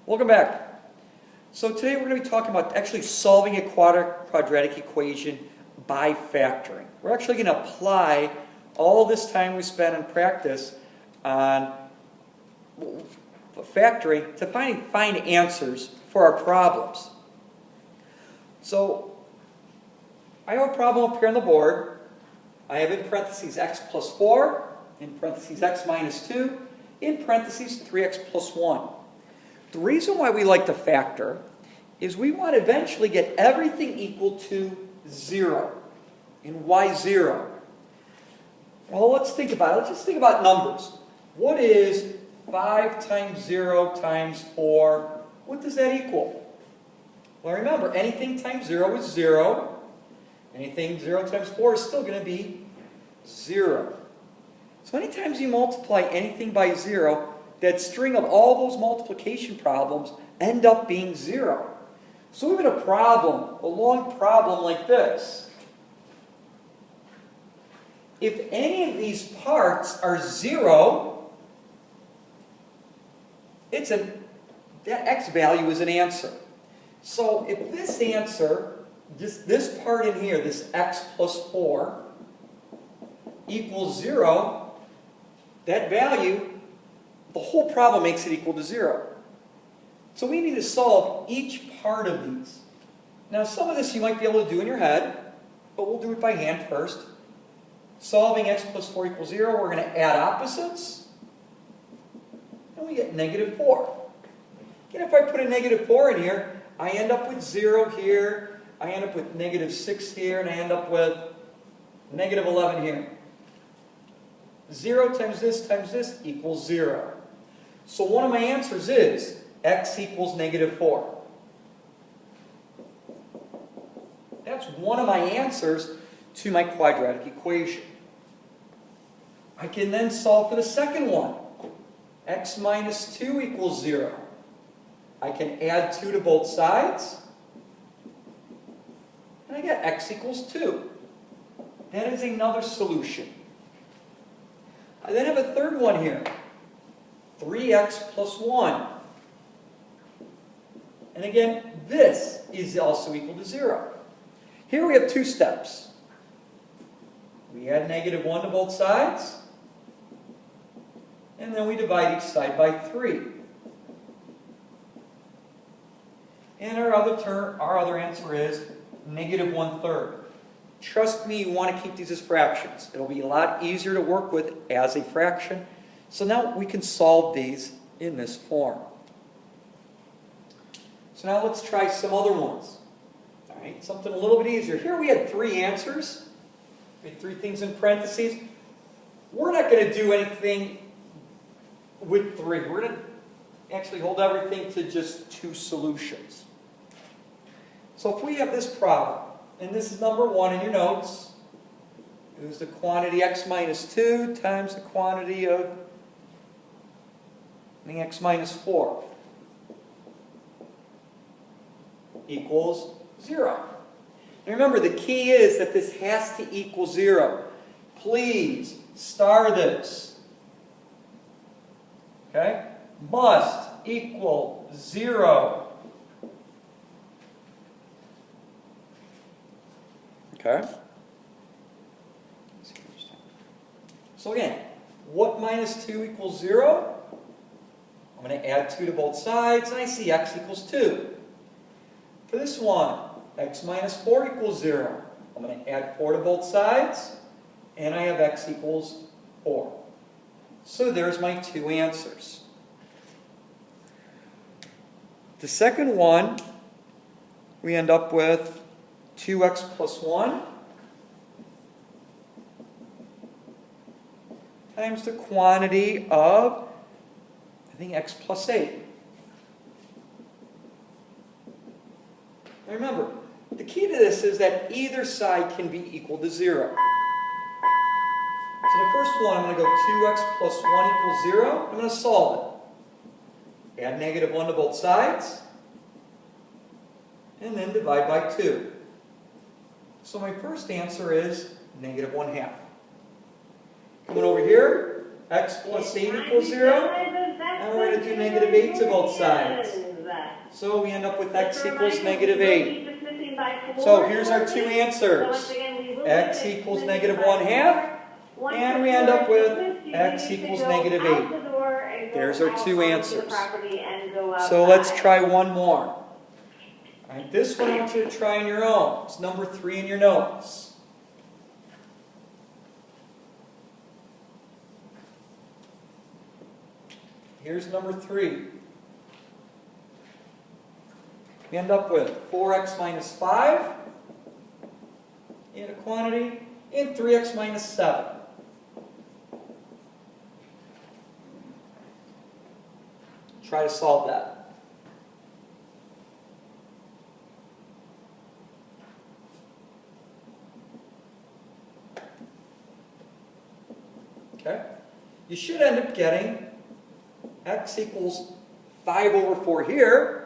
Welcome back. So today we're going to be talking about actually solving a quadratic equation by factoring. We're actually going to apply all this time we spent in practice on factoring to find answers for our problems. So I have a problem up here on the board. I have in parentheses x plus 4, in parentheses x minus 2, in parentheses 3x plus 1. The reason why we like to factor is we want to eventually get everything equal to 0. And why 0? Well, let's think about it. Let's just think about numbers. What is 5 times 0 times 4? What does that equal? Well, remember, anything times 0 is 0. Anything 0 times 4 is still going to be 0. So anytime you multiply anything by 0, that string of all those multiplication problems end up being 0. So we have a problem, a long problem like this. If any of these parts are 0, that x value is an answer. So if this answer, this part in here, this x plus 4, equals 0, that value, the whole problem makes it equal to 0. So we need to solve each part of these. Now some of this you might be able to do in your head, but we'll do it by hand first. Solving x plus 4 equals 0, we're going to add opposites, and we get negative 4. Again, if I put a negative 4 in here, I end up with 0 here, I end up with negative 6 here, and I end up with negative 11 here. 0 times this equals 0. So one of my answers is x equals negative 4. That's one of my answers to my quadratic equation. I can then solve for the second one. X minus 2 equals 0. I can add 2 to both sides, and I get x equals 2. That is another solution. I then have a third one here. 3x plus 1. And again, this is also equal to 0. Here we have two steps. We add negative 1 to both sides, and then we divide each side by 3. And our other answer is negative 1/3. Trust me, you want to keep these as fractions. It'll be a lot easier to work with as a fraction. So now we can solve these in this form. So now let's try some other ones. All right, something a little bit easier. Here we had 3 answers. We had 3 things in parentheses. We're not going to do anything with 3. We're going to actually hold everything to just 2 solutions. So if we have this problem, and this is number 1 in your notes, it was the quantity x minus 2 times the quantity of the x minus 4 equals 0. And remember, the key is that this has to equal 0. Please star this. Okay? Must equal 0. Okay? So again, what minus 2 equals 0? I'm going to add 2 to both sides, and I see x equals 2. For this one, x minus 4 equals 0. I'm going to add 4 to both sides, and I have x equals 4. So there's my 2 answers. The second one, we end up with 2x plus 1 times the quantity of, I think, x plus 8. Now remember, the key to this is that either side can be equal to 0. So the first one, I'm going to go 2x plus 1 equals 0. I'm going to solve it. Add negative 1 to both sides, and then divide by 2. So my first answer is negative 1/2. Coming over here, x plus 8 equals 0. And we're going to do negative 8 to both sides. So we end up with x Just a equals reminder, negative we will 8. be dismissing by 4 So here's our two shortly. So answers. once again, we will be X equals dismissing negative by 1/2. 4. Once And the we end floor up is with dismissed, you x need to equals go negative out 8. the door and go There's our out two onto answers. the property and go outside. So let's try one more. All right, this one I want you to try on your own. It's number 3 in your notes. Here's number 3. We end up with 4x minus 5 in a quantity and 3x minus 7. Try to solve that. Okay? You should end up getting x equals 5 over 4 here.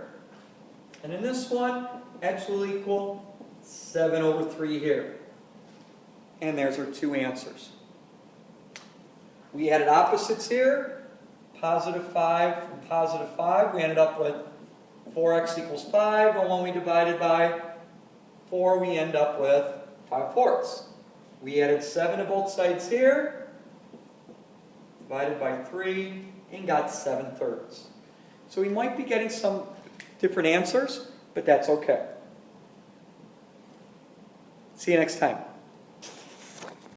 And in this one, x will equal 7 over 3 here. And there's our two answers. We added opposites here. Positive 5 and positive 5. We ended up with 4x equals 5. And when we divided by 4, we end up with 5/4. We added 7 to both sides here. Divided by 3 and got 7/3. So we might be getting some different answers, but that's okay. See you next time.